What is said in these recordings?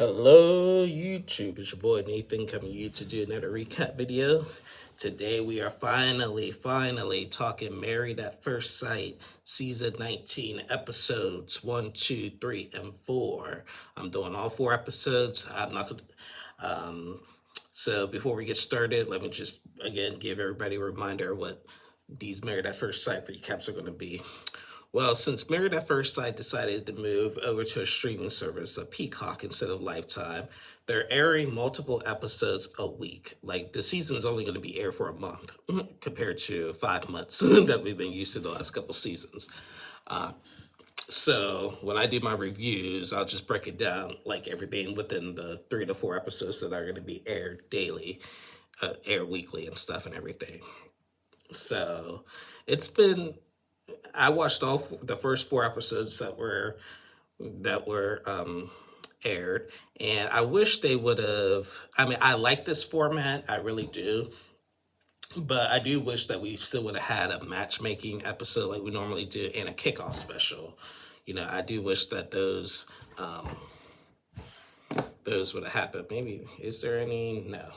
Hello YouTube, it's your boy Nathan coming to you to do another recap video. Today we are finally talking Married at First Sight season 19 episodes 1, 2, 3, and 4. I'm doing all 4 episodes. I'm not gonna so before we get started, let me just again give everybody a reminder what these Married at First Sight recaps are going to be. Well, since Married at First Sight decided to move over to a streaming service, a Peacock instead of Lifetime, they're airing multiple episodes a week. Like the season's only going to be aired for a month compared to 5 months that we've been used to the last couple seasons. So when I do my reviews, I'll just break it down like everything within the 3 to 4 episodes that are going to be aired daily, aired weekly and stuff and everything. So it's been. I watched all the first 4 episodes that were aired, and I wish they would have. I mean, I like this format, I really do, but I do wish that we still would have had a matchmaking episode like we normally do and a kickoff special. You know, I do wish that those would have happened. Maybe, is there any? No.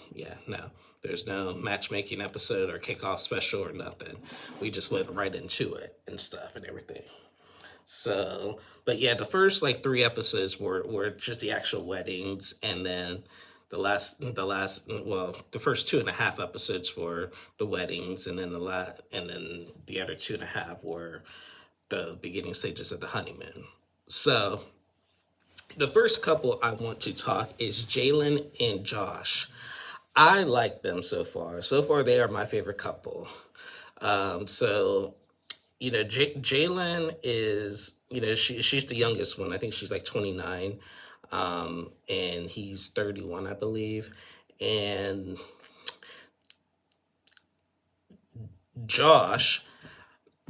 There's no matchmaking episode or kickoff special or nothing. We just went right into it and stuff and everything. So, but yeah, the first like 3 episodes were just the actual weddings, and then the first 2.5 episodes were the weddings, and then the other 2.5 were the beginning stages of the honeymoon. So the first couple I want to talk is Jalen and Josh. I like them so far. So far, they are my favorite couple. So, you know, Jalen is, you know, she's the youngest one. I think she's like 29, and he's 31, I believe. And Josh,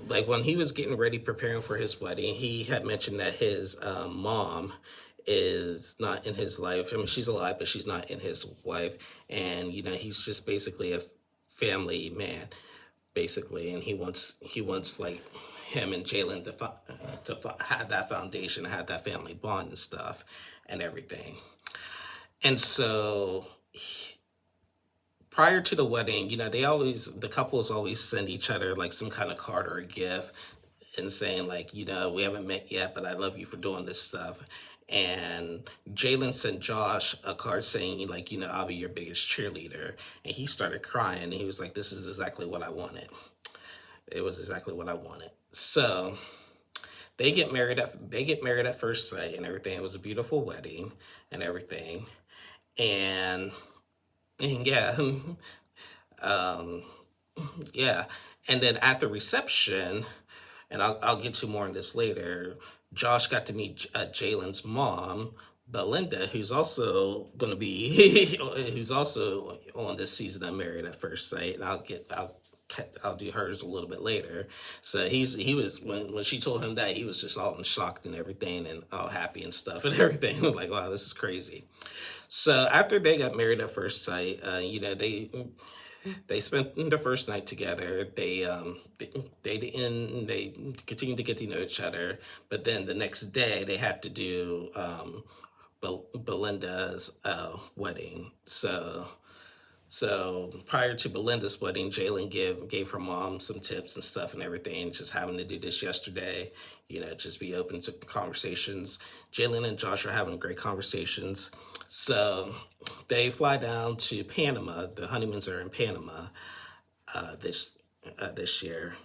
like when he was getting ready, preparing for his wedding, he had mentioned that his mom is not in his life. I mean, she's alive, but she's not in his life. And, you know, he's just basically a family man, basically. And he wants like him and Jalen to have that foundation, have that family bond and stuff and everything. And so prior to the wedding, you know, the couples always send each other like some kind of card or a gift and saying like, you know, we haven't met yet, but I love you for doing this stuff. And Jalen sent Josh a card saying like, you know, I'll be your biggest cheerleader. And he started crying and he was like, this is exactly what I wanted. It was exactly what I wanted. So they get married at first sight and everything. It was a beautiful wedding and everything. And yeah, yeah. And then at the reception, and I'll get to more on this later, Josh got to meet Jalen's mom, Belinda, who's also going to be, who's also on this season of Married at First Sight, and I'll do hers a little bit later. So he was when she told him that, he was just all in shock and everything, and all happy and stuff and everything. Like, wow, this is crazy. So after they got married at first sight, you know, they spent the first night together. They continued to get to know each other, but then the next day they had to do Belinda's wedding. So prior to Belinda's wedding, Jalen gave her mom some tips and stuff and everything. Just having to do this yesterday, you know, just be open to conversations. Jalen and Josh are having great conversations. So they fly down to Panama. The honeymoons are in Panama this year.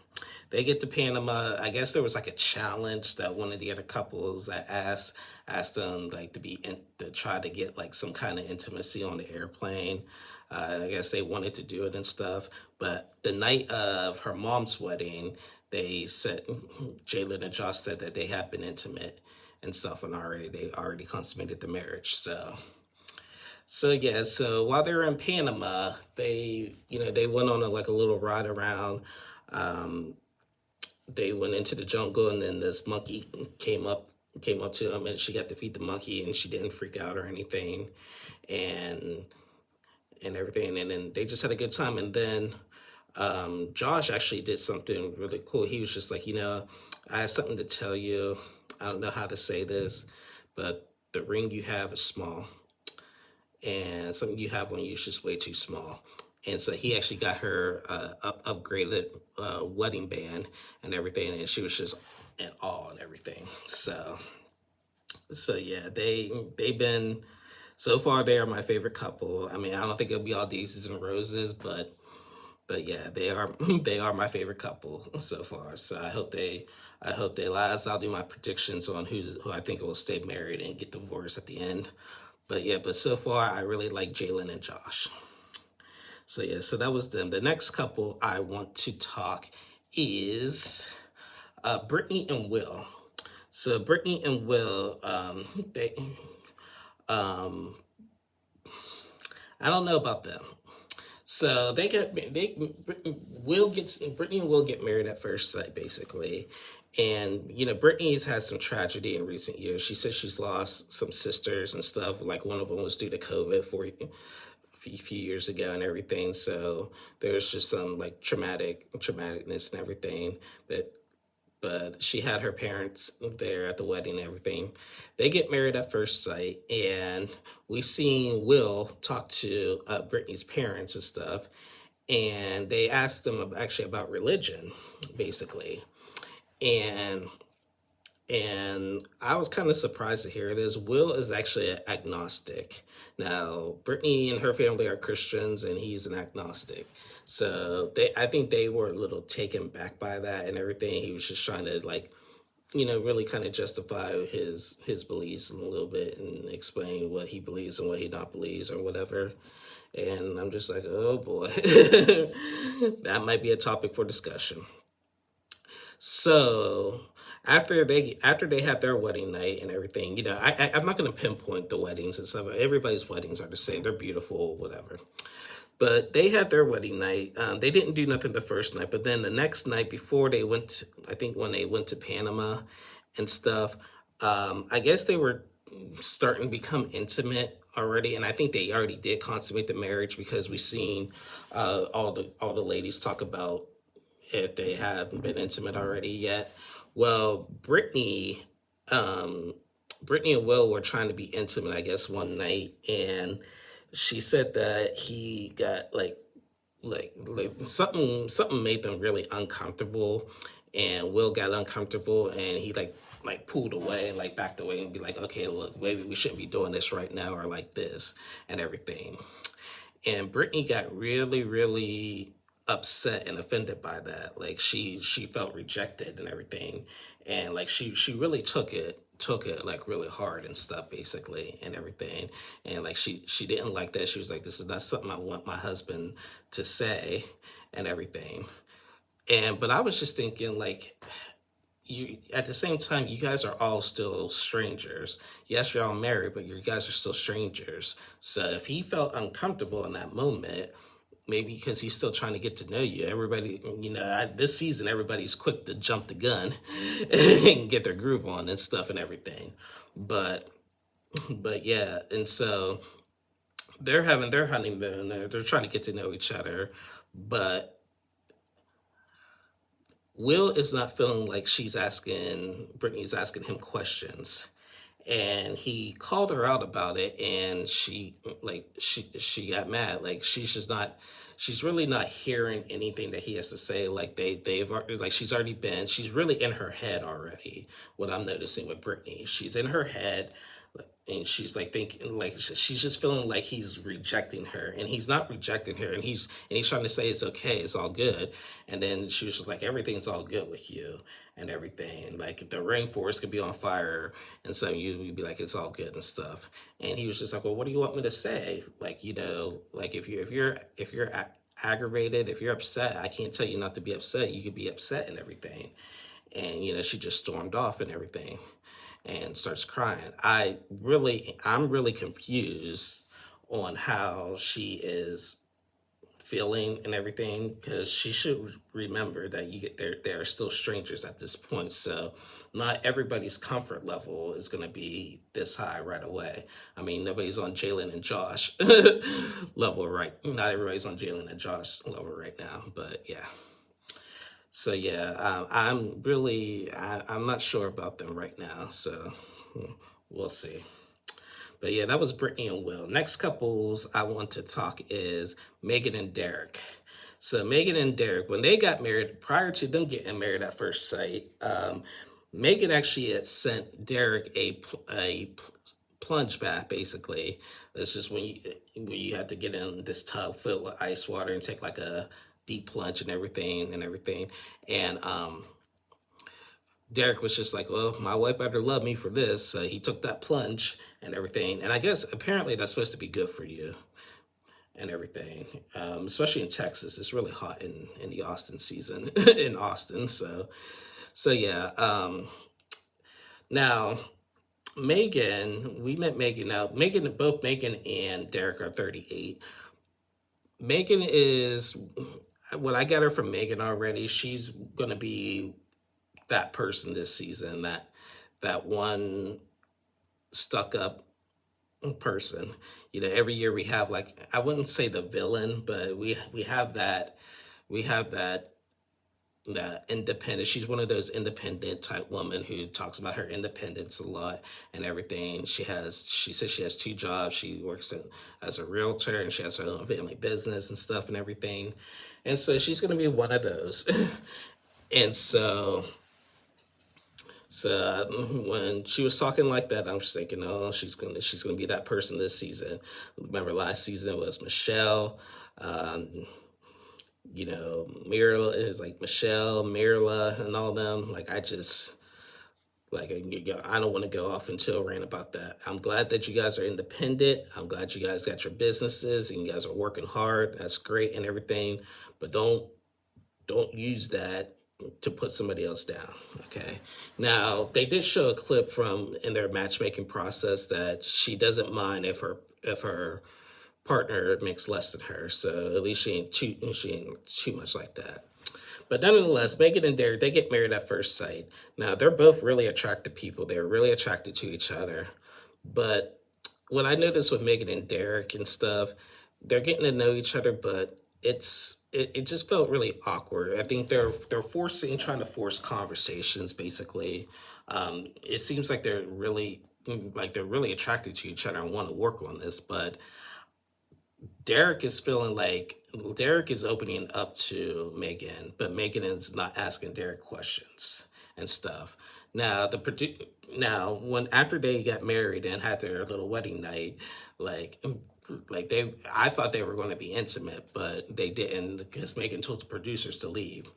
They get to Panama. I guess there was like a challenge that one of the other couples that asked them like to try to get like some kind of intimacy on the airplane. I guess they wanted to do it and stuff. But the night of her mom's wedding, they said, Jalen and Josh said that they had been intimate and stuff, and they already consummated the marriage. So yeah, so while they were in Panama, they went on a little ride around. They went into the jungle, and then this monkey came up to them, and she got to feed the monkey, and she didn't freak out or anything, and everything. And then they just had a good time. And then Josh actually did something really cool. He was just like, you know, I have something to tell you. I don't know how to say this, but the ring you have is small. and something you have on you is just way too small. And so he actually got her upgraded wedding band and everything, and she was just in awe and everything. So yeah, they've been, so far they are my favorite couple. I mean, I don't think it'll be all daisies and roses, but yeah, they are they are my favorite couple so far. So I hope they last. I'll do my predictions on who I think will stay married and get divorced at the end. But yeah, but so far I really like Jalen and Josh. So yeah, so that was them. The next couple I want to talk is Brittany and Will. So Brittany and Will, they, um, I don't know about them. So Brittany and Will get married at first sight, basically. And Brittany's had some tragedy in recent years. She says she's lost some sisters and stuff. Like one of them was due to COVID for a few years ago and everything. So there's just some like traumaticness and everything. But she had her parents there at the wedding and everything. They get married at first sight, and we seen Will talk to Brittany's parents and stuff, and they asked them actually about religion, basically, and I was kind of surprised to hear this. Will is actually an agnostic. Now, Brittany and her family are Christians, and he's an agnostic. So I think they were a little taken back by that and everything. He was just trying to like, really kind of justify his beliefs a little bit and explain what he believes and what he not believes or whatever. And I'm just like, oh boy, that might be a topic for discussion. So after they have their wedding night and everything, I'm not going to pinpoint the weddings and stuff. Everybody's weddings are the same. They're beautiful, whatever. But they had their wedding night. They didn't do nothing the first night, but then the next night before they went, I think when they went to Panama and stuff, I guess they were starting to become intimate already, and I think they already did consummate the marriage because we've seen all the ladies talk about if they haven't been intimate already yet. Well, Brittany and Will were trying to be intimate, I guess, one night, and she said that he got like something made them really uncomfortable, and Will got uncomfortable, and he like pulled away and like backed away and be like, okay, look, maybe we shouldn't be doing this right now or like this and everything. And Brittany got really, really upset and offended by that. Like she felt rejected and everything, and like she really took it like really hard and stuff basically and everything. And like she didn't like that. She was like, this is not something I want my husband to say and everything. And but I was just thinking like, you at the same time, you guys are all still strangers. Yes, you're all married, but you guys are still strangers. So if he felt uncomfortable in that moment, maybe because he's still trying to get to know you. Everybody, this season, everybody's quick to jump the gun and get their groove on and stuff and everything. But but yeah, and so they're having their honeymoon. They're trying to get to know each other, but Will is not feeling like Brittany's asking him questions. And he called her out about it, and she got mad. Like she's really not hearing anything that he has to say. Like they've already, like she's really in her head already. What I'm noticing with Brittany, she's in her head, and she's like thinking, like she's just feeling like he's rejecting her, and he's not rejecting her, and he's trying to say it's okay, it's all good. And then she was just like, everything's all good with you and everything. Like the rainforest could be on fire, and so you'd be like, it's all good and stuff. And he was just like, well, what do you want me to say? Like, like if you're aggravated, if you're upset, I can't tell you not to be upset. You could be upset and everything. And she just stormed off and everything and starts crying. I'm really confused on how she is feeling and everything, because she should remember that there are still strangers at this point. So not everybody's comfort level is going to be this high right away. I mean, nobody's on Jalen and Josh level, right? Not everybody's on Jalen and Josh level right now, but yeah. So yeah, I'm not sure about them right now. So we'll see. But yeah, that was Brittany and Will. Next couples I want to talk is Megan and Derek. So Megan and Derek, when they got married, prior to them getting married at first sight, Megan actually had sent Derek a plunge bath. Basically, it's just when you have to get in this tub filled with ice water and take like a deep plunge and everything. And Derek was just like, well, my wife better love me for this. So he took that plunge and everything. And I guess apparently that's supposed to be good for you and everything, especially in Texas. It's really hot in the Austin season in Austin. So yeah. Now, Megan, we met Megan. Now, both Megan and Derek are 38. Megan is what I got her from Megan already. She's gonna be that person this season, that one stuck up person. Every year we have, like, I wouldn't say the villain, but we have that independent. She's one of those independent type women who talks about her independence a lot and everything. She says she has two jobs. She works as a realtor, and she has her own family business and stuff and everything. And so she's going to be one of those. And so when she was talking like that, I'm just thinking, oh, she's gonna be that person this season. Remember last season it was Michelle. Mirla is like Michelle, Mirla, and all them. Like, I just, like, I don't want to go off into a rant about that. I'm glad that you guys are independent. I'm glad you guys got your businesses and you guys are working hard. That's great and everything. But don't use that to put somebody else down. Okay. Now, they did show a clip from in their matchmaking process that she doesn't mind if her partner makes less than her. So at least she ain't too much like that. But nonetheless, Megan and Derek, they get married at first sight. Now, they're both really attractive people. They're really attracted to each other. But what I noticed with Megan and Derek and stuff, they're getting to know each other, but it just felt really awkward. I think they're trying to force conversations. Basically, it seems like they're really attracted to each other and want to work on this, but Derek is feeling like Derek is opening up to Megan, but Megan is not asking Derek questions and stuff. Now when after they got married and had their little wedding night, like I thought they were going to be intimate, but they didn't, because Megan told the producers to leave.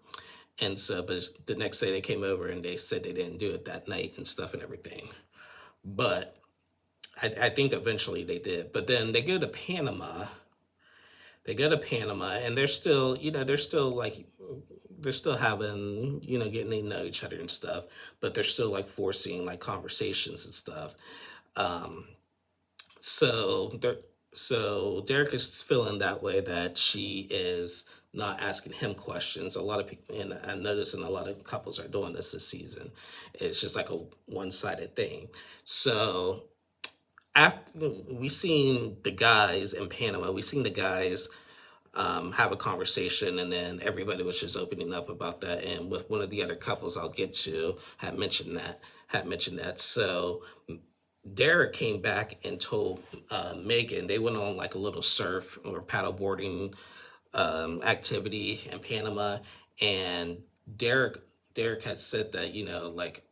And so, but the next day they came over and they said they didn't do it that night and stuff and everything. But I think eventually they did. But then they go to Panama. And they're still, they're still having, getting to know each other and stuff, but they're still like forcing like conversations and stuff. So Derek is feeling that way, that she is not asking him questions. A lot of people, and I notice, and a lot of couples are doing this season. It's just like a one-sided thing. So after we seen the guys in Panama, we seen the guys have a conversation, and then everybody was just opening up about that. And with one of the other couples I'll get to had mentioned that. So Derek came back and told Megan. They went on like a little surf or paddleboarding activity in Panama, and Derek had said that, like,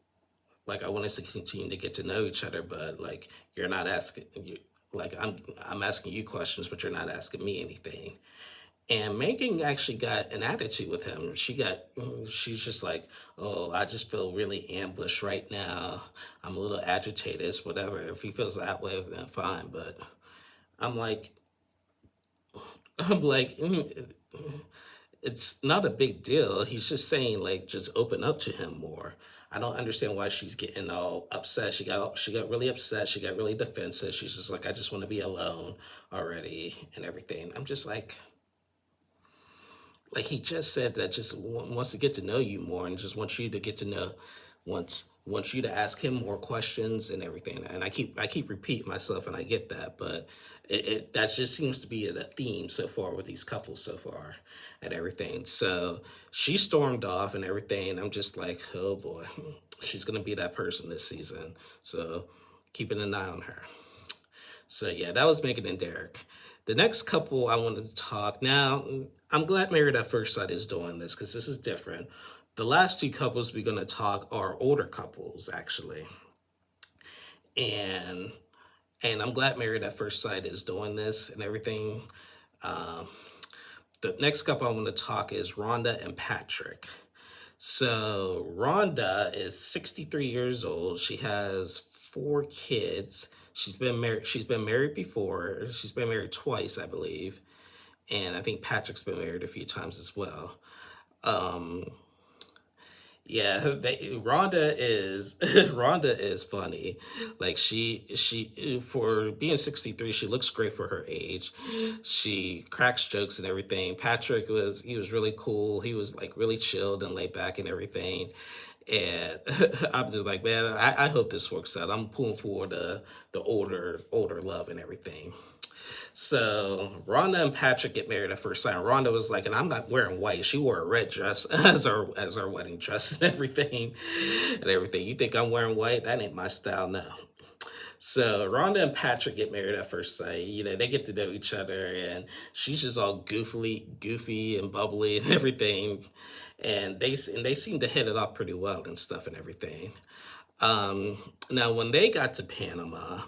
I want us to continue to get to know each other, but like, you're not asking you, like, I'm asking you questions, but you're not asking me anything. And Megan actually got an attitude with him. She's just like, oh, I just feel really ambushed right now. I'm a little agitated, it's whatever. If he feels that way, then fine. But I'm like, I'm like, it's not a big deal. He's just saying, like, just open up to him more. I don't understand why she's getting all upset. She got really upset. She got really defensive. She's just like, I just want to be alone already and everything. I'm just like he just said that just wants to get to know you more and just wants you to get to know, wants you to ask him more questions and everything. And I keep repeating myself, and I get that, but that just seems to be a theme so far with these couples so far and everything. So she stormed off and everything. And I'm just like, oh boy, she's gonna be that person this season. So keeping an eye on her. So yeah, that was Megan and Derek. The next couple I wanted to talk now. I'm glad Married at First Sight is doing this because this is different. The last two couples we're going to talk are older couples actually, and I'm glad Married at First Sight is doing this and everything. Um, the next couple I want to talk is Rhonda and Patrick. So Rhonda is 63 years old. She has 4 kids. She's been married. She's been married before. She's been married twice, I believe, and I think Patrick's been married a few times as well. Um, yeah, Rhonda is Rhonda is funny. Like she for being 63, she looks great for her age. She cracks jokes and everything. Patrick was really cool. He was like really chilled and laid back and everything. And I'm just like, man, I hope this works out. I'm pulling for the older love and everything. So Rhonda and Patrick get married at first sight. Rhonda was like, and I'm not wearing white. She wore a red dress as our wedding dress and everything. And everything. You think I'm wearing white? That ain't my style, no. So Rhonda and Patrick get married at first sight. They get to know each other, and she's just all goofy and bubbly and everything. And they seem to hit it off pretty well and stuff and everything. Now, when they got to Panama,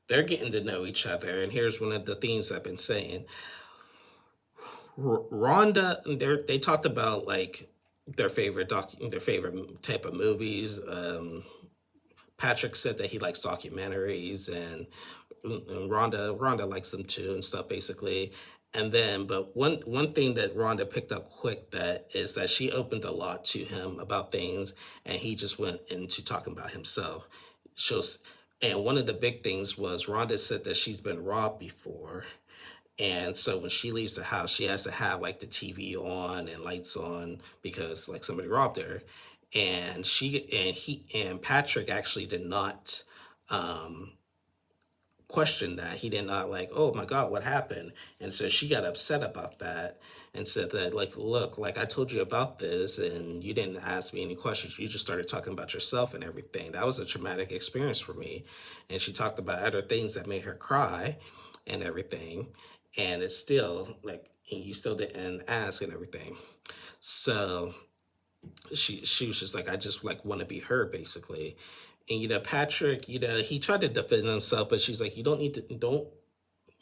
they're getting to know each other, and here's one of the themes I've been saying. Rhonda, they talked about like their favorite type of movies. Patrick said that he likes documentaries, and Rhonda likes them too and stuff basically. And then, but one thing that Rhonda picked up quick that is that she opened a lot to him about things, and he just went into talking about himself. Shows, and one of the big things was Rhonda said that she's been robbed before, and so when she leaves the house, she has to have like the TV on and lights on because like somebody robbed her. And Patrick actually did not um, question that. He did not like, oh my God, what happened? And so she got upset about that and said that, like, look, like I told you about this and you didn't ask me any questions. You just started talking about yourself and everything. That was a traumatic experience for me. And she talked about other things that made her cry and everything. And it's still like, you still didn't ask and everything. So she was just like, I just like want to be her basically. And Patrick, he tried to defend himself, but she's like, you don't need to, don't,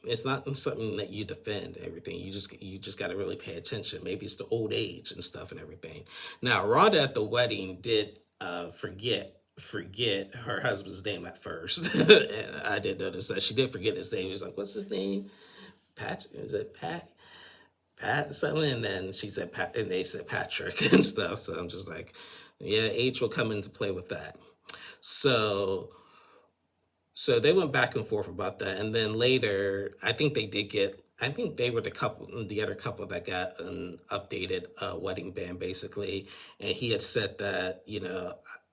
it's not something that you defend everything. You just got to really pay attention. Maybe it's the old age and stuff and everything. Now Rhonda at the wedding did forget her husband's name at first. And I did notice that she did forget his name. He was like, what's his name? Pat, is it Pat something? And then she said Pat, and they said Patrick and stuff. So I'm just like, yeah, age will come into play with that. So they went back and forth about that, and then later, I think they did get. I think they were the other couple that got an updated wedding band, basically. And he had said that,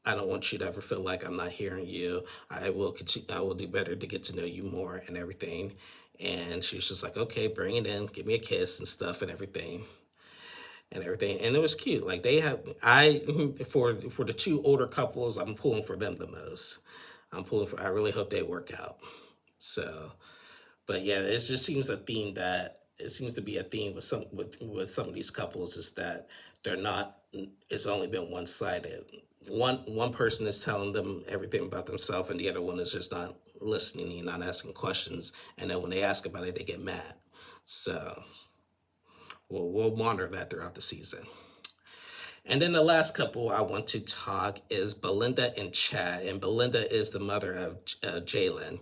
I don't want you to ever feel like I'm not hearing you. I will continue. I will do better to get to know you more and everything. And she was just like, okay, bring it in, give me a kiss and stuff and everything. And it was cute. Like they have, for the two older couples, I'm pulling for them the most. I really hope they work out. So, but yeah, it just seems a theme that it seems to be a theme with some of these couples is that they're not. It's only been one sided. One person is telling them everything about themselves, and the other one is just not listening and not asking questions. And then when they ask about it, they get mad. So we'll monitor that throughout the season. And then the last couple I want to talk is Belinda and Chad. And Belinda is the mother of Jalen.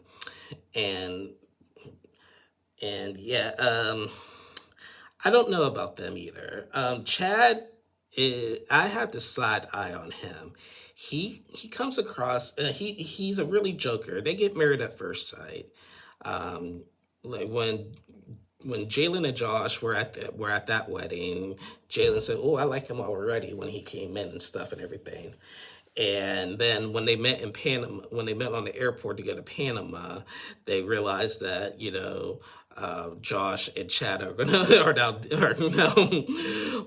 And yeah, I don't know about them either. Chad, I have the side eye on him. He comes across, he's a really joker. They get married at first sight. Like when Jalen and Josh were at that wedding, Jalen said, "Oh, I like him already" when he came in and stuff and everything. And then when they met in Panama, when they met on the airport to go to Panama, they realized that Josh and Chad are gonna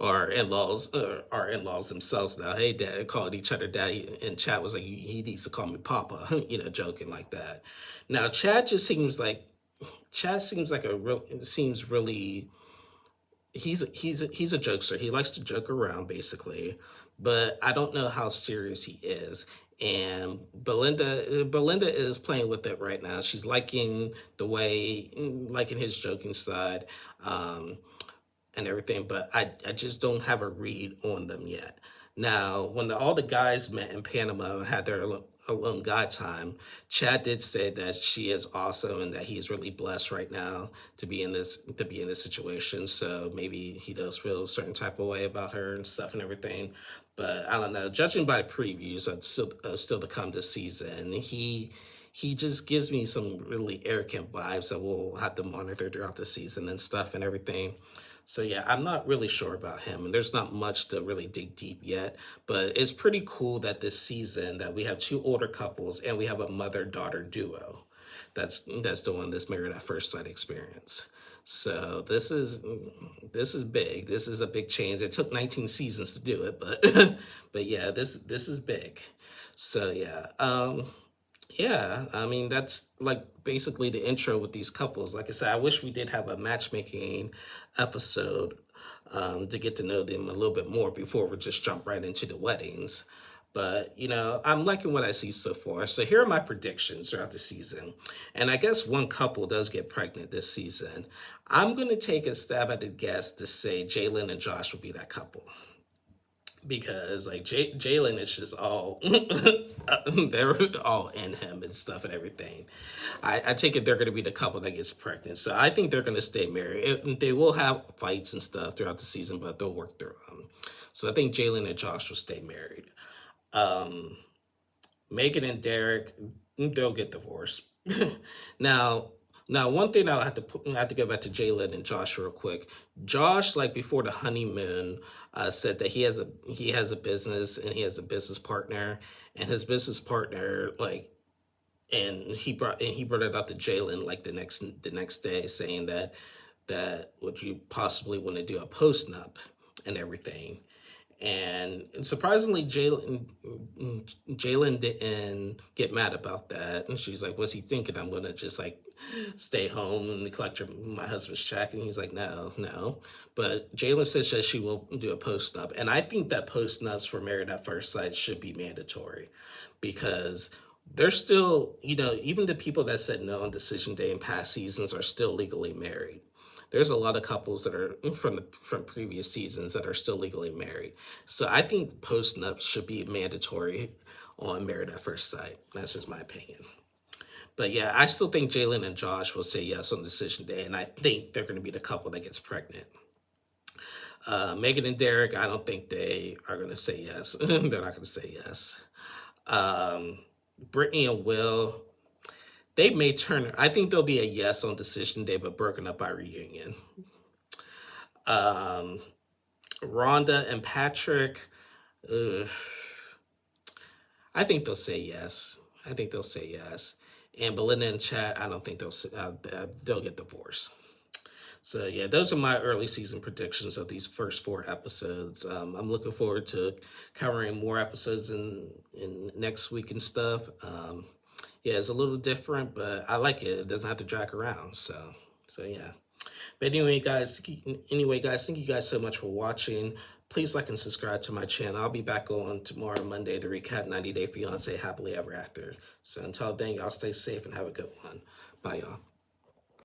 are in-laws themselves now. Hey, dad, calling each other daddy, and Chad was like, he needs to call me Papa, joking like that. Now Chad seems like seems really he's a jokester. He likes to joke around basically, but I don't know how serious he is. And Belinda is playing with it right now. She's liking his joking side, um, and everything, but I just don't have a read on them yet. Now, when all the guys met in Panama and had their alone guy time, Chad did say that she is awesome and that he's really blessed right now to be in this situation. So maybe he does feel a certain type of way about her and stuff and everything. But I don't know. Judging by the previews, still to come this season, he just gives me some really arrogant vibes that we'll have to monitor throughout the season and stuff and everything. So yeah, I'm not really sure about him, and there's not much to really dig deep yet. But it's pretty cool that this season that we have two older couples and we have a mother-daughter duo that's doing this Married at First Sight experience. So this is big. This is a big change. It took 19 seasons to do it, but but yeah, this is big. So yeah. Yeah, I mean that's like basically the intro with these couples. Like I said, I wish we did have a matchmaking episode to get to know them a little bit more before we just jump right into the weddings. But I'm liking what I see so far. So here are my predictions throughout the season, and I guess one couple does get pregnant this season. I'm gonna take a stab at the guess to say Jalen and Josh will be that couple because like Jalen is just all they're all in him and stuff and everything. I take it they're going to be the couple that gets pregnant, so I think they're going to stay married. They will have fights and stuff throughout the season, but they'll work through them. So I think Jalen and Josh will stay married. Um, Megan and Derek, they'll get divorced. now, now one thing I have to go back to Jalen and Josh real quick. Josh, like before the honeymoon, said that he has a business and he has a business partner, and his business partner and he brought it up to Jalen like the next day, saying that would you possibly want to do a post nup and everything. And surprisingly, Jalen didn't get mad about that. And she's like, "What's he thinking? I'm gonna just like stay home and collect my husband's check." And he's like, "No, no." But Jalen says that she will do a post nup, and I think that post nups for Married at First Sight should be mandatory, because they're still, even the people that said no on decision day in past seasons are still legally married. There's a lot of couples that are from previous seasons that are still legally married. So I think post nups should be mandatory on Married at First Sight. That's just my opinion. But yeah, I still think Jalen and Josh will say yes on decision day, and I think they're going to be the couple that gets pregnant. Megan and Derek, I don't think they are going to say yes. They're not going to say yes. Brittany and Will, they may turn. I think there'll be a yes on decision day, but broken up by reunion. Um, Rhonda and Patrick, ugh, I think they'll say yes. I think they'll say yes. And Belinda and Chad, I don't think they'll get divorced. So yeah, those are my early season predictions of these first 4 episodes. I'm looking forward to covering more episodes in next week and stuff. Yeah, it's a little different, but I like it. It doesn't have to drag around. So yeah. But anyway, guys, thank you guys so much for watching. Please like and subscribe to my channel. I'll be back on tomorrow, Monday, to recap 90 Day Fiancé Happily Ever After. So until then, y'all stay safe and have a good one. Bye, y'all.